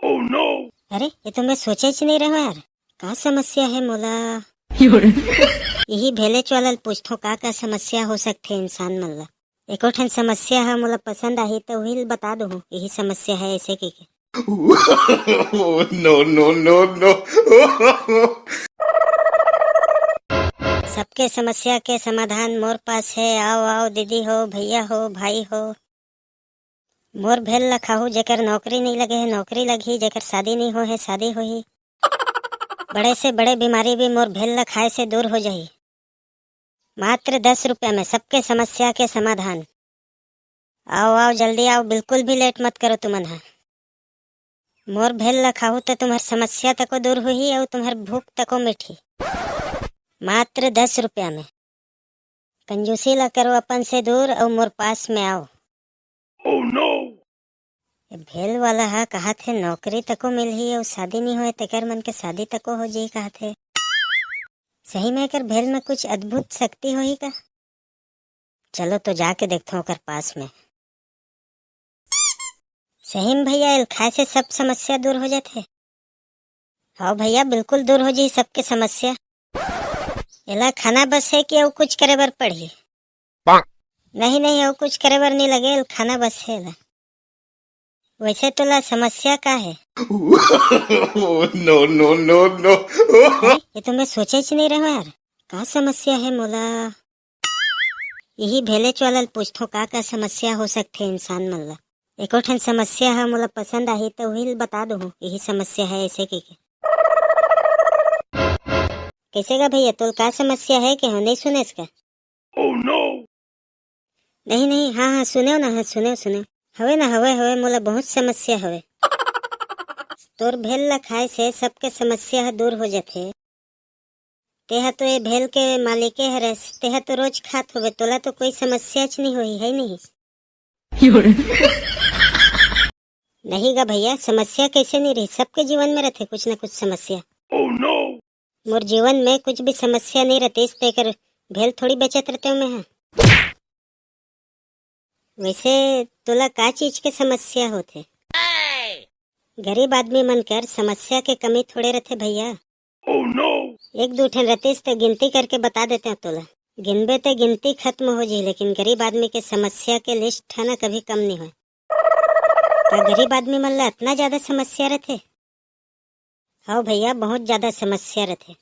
Oh no! अरे ये तो मैं सोचे ही नहीं रहा यार। का समस्या है मोला? यही भेलेच वाला पूछतो का समस्या हो सकते इंसान मन ला। एको ठन समस्या है मोला पसंद आई तो वही बता दो यही समस्या है ऐसे के। Oh no no no no! सबके समस्या के समाधान मोर पास है। आओ आओ दीदी हो, भैया हो, भाई हो। मोर भेल लखाहू जेकर नौकरी नहीं लगे है नौकरी लगी, जेकर शादी नहीं हो है शादी हो ही। बड़े से बड़े बीमारी भी मोर भेल लखाए से दूर हो जाही। मात्र 10 रुपया में सबके समस्या के समाधान। आओ आओ जल्दी आओ, बिल्कुल भी लेट मत करो तुमन हा। मोर भेल लखाहू तो तुम्हार समस्या तको दूर हुई और तुम्हार भूख तको मिठी। मात्र 10 रुपया में। कंजूसी ला करो अपन से दूर और मोर पास में आओ। Oh no! ये भेल वाला हा कहा थे नौकरी तको मिल ही और शादी नहीं होए तेकर मन के शादी तको हो जी कहा थे। सही में कर भेल में कुछ अद्भुत शक्ति हो ही का? चलो तो जाके देखता हूँ कर पास में। सही में भैया इल खाए से सब समस्या दूर हो जाते। हाँ भैया बिल्कुल दूर हो जी सबके समस्या। इला खाना बस है कि और कुछ करे बर पड़ी? नहीं नहीं और कुछ करे बर नहीं लगे, खाना बस है ला। वैसे तो ला समस्या का है? Oh no no no no! अरे ये तो मैं सोचे ही नहीं रहा यार। का समस्या है मोला? यही भेलेच वाला पूछतो का समस्या हो सकते इंसान मन ला। एको ठन समस्या है मोला पसंद आई तो वही बता दो यही समस्या है ऐसे के। कैसे का भैया तो का समस्या है कि नहीं सुने इसका? Oh no! नहीं नहीं हाँ हाँ सुने ना, हाँ सुने हवे ना हवे मोला बहुत समस्या हवे। तोर भेल ला खाए से सबके समस्या दूर हो जाते। तेहा तो ये भेल के मालिके है, तेहा तो रोज खात होवे, तोला तो कोई समस्या नहीं हुई है नहीं। नहीं गा भैया समस्या कैसे नहीं रही, सबके जीवन में रहते कुछ न कुछ समस्या। Oh no! मोर जीवन में कुछ भी समस्या नहीं रहती इस तेकर भेल थोड़ी बचत रहते हो मैं हाँ। वैसे तोला का चीज के समस्या होते? गरीब आदमी मन कर समस्या के कमी थोड़े रहते भैया। Oh no! एक दो ठन रहतीस तो गिनती करके बता देते हैं तोला। गिनबे तो गिनती खत्म हो जी, लेकिन गरीब आदमी के समस्या के लिस्ट है ना कभी कम नहीं हो। क्या गरीब आदमी मन ला इतना ज्यादा समस्या रहते? हाँ भैया बहुत ज्यादा समस्या रहते।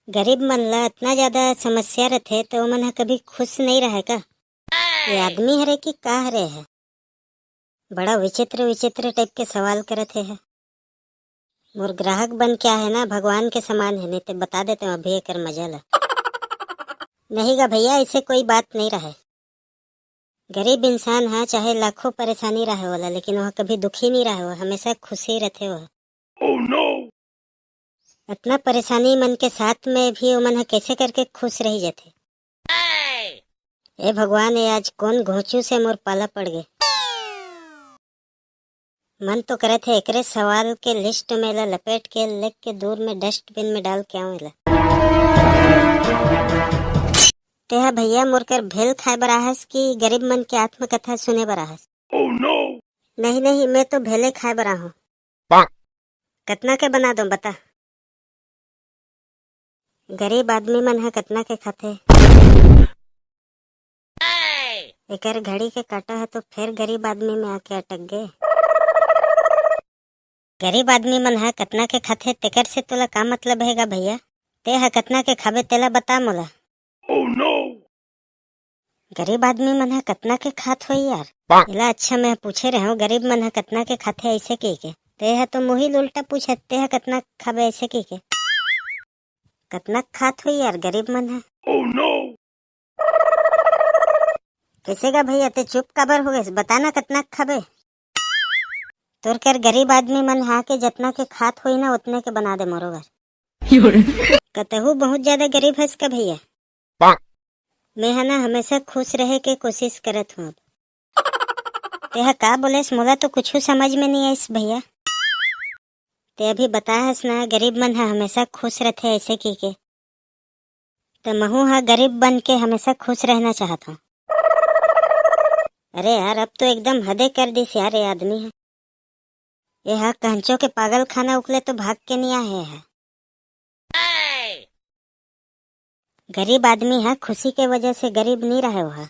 गरीब मन ला इतना ज्यादा समस्या रहते तो मन कभी खुश नहीं रहे का? ये आदमी हरे कि का हरे है? बड़ा विचित्र टाइप के सवाल करते है। मोर ग्राहक बन क्या है ना भगवान के समान है, नहीं तो बता देते हैं अभी कर मजा ला। नहीं गा भैया ऐसे कोई बात नहीं रहे। गरीब इंसान है चाहे लाखों परेशानी रहे वाला, लेकिन वह कभी दुखी नहीं रहे, वह हमेशा खुशी रहते वह। Oh no! इतना परेशानी मन के साथ में भी वो मन कैसे करके खुश रही जाते। ए भगवान ये आज कौन घोंचू से मोर पाला पड़ गए। मन तो करे थे एकरे सवाल के लिस्ट में ला लपेट के लेक के दूर में डस्टबिन में डाल के आऊं ला। तेहा भैया मोर कर भेल खाए बराहस की गरीब मन के आत्मकथा सुने बराहस? Oh no! नहीं नहीं मैं तो भेले खाए बरा हूँ। कतना के बना दो बता? गरीब आदमी मन है कतना के खाते? एकर घड़ी के काटा है तो फिर गरीब आदमी में आके अटक गए। गरीब आदमी मन है कतना के खाते तेकर से तोला का मतलब हैगा भैया? ते है कतना के खाबे तेला बता मोला। Oh no! गरीब आदमी मन है कतना के खात हो यार? इला अच्छा मैं पूछे रहे हूँ गरीब मन है कतना के खाते ऐसे के ते है तो मुही उल्टा पूछे ते है कतना खाबे ऐसे के कतना खात हो यार गरीब मन है? Oh no! कैसे का भैया ते चुप काबर हो गए, बताना कतना खाबे? तोर कर गरीब आदमी मन हा के जितना के खात होई ना उतने के बना दे मोरोबर। कतहु बहुत ज्यादा गरीब है इसका भैया। मैं है ना हमेशा खुश रहे के कोशिश करत हूँ। तेहा का बोलेस मोला तो कुछ समझ में नहीं आइस भैया। ते अभी बताहस ना गरीब मन हा हमेशा खुश रहते ऐसे की के, तो महू हा गरीब बन के हमेशा खुश रहना चाहता हूँ। अरे यार अब तो एकदम हदे कर दी यार ये आदमी है। यह कंचों के पागल खाना उकले तो भाग के नहीं आए है। गरीब आदमी है, खुशी के वजह से गरीब नहीं रहे वह।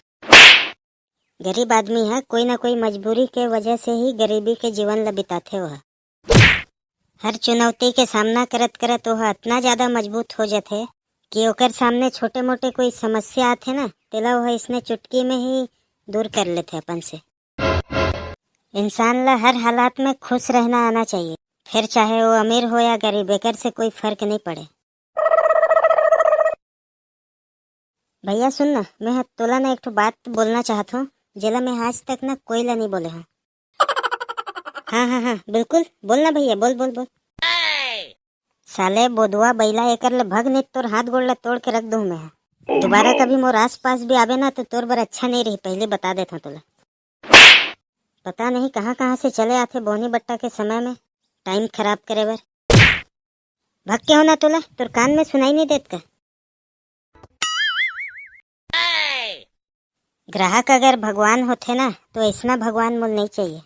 गरीब आदमी है, कोई ना कोई मजबूरी के वजह से ही गरीबी के जीवन ला बिताथे वह। हर चुनौती के सामना करत करत वह इतना ज्यादा मजबूत हो जाते कि ओकर सामने छोटे मोटे कोई समस्या आथे ना, तेला वह इसने चुटकी में ही दूर कर लेते अपन से। इंसान ला हर हालात में खुश रहना आना चाहिए, फिर चाहे वो अमीर हो या गरीब, एकर से कोई फर्क नहीं पड़े। भैया सुन ना, मैं तोला ना एक ठो बात बोलना चाहत हूँ, जेला मैं आज तक ना कोई ला नहीं बोले हूँ। हाँ हाँ हाँ बिल्कुल, बोलना भैया, बोल बोल बोल। साले बोधुआ बैला, एकर ले भग नहीं तोर हाथ गोड़ ला तोड़ के रख दूँ मैं। दोबारा कभी मोर आस पास भी आवे ना तो तोर बर अच्छा नहीं रही, पहले बता देता हूँ तोला। पता नहीं कहाँ कहाँ से चले आते बोनी बट्टा के समय में टाइम खराब करे बर। भग के हो ना तोला, तोर कान में सुनाई नहीं देत का? ग्राहक अगर भगवान होते ना तो ऐसा भगवान मोल नहीं चाहिए।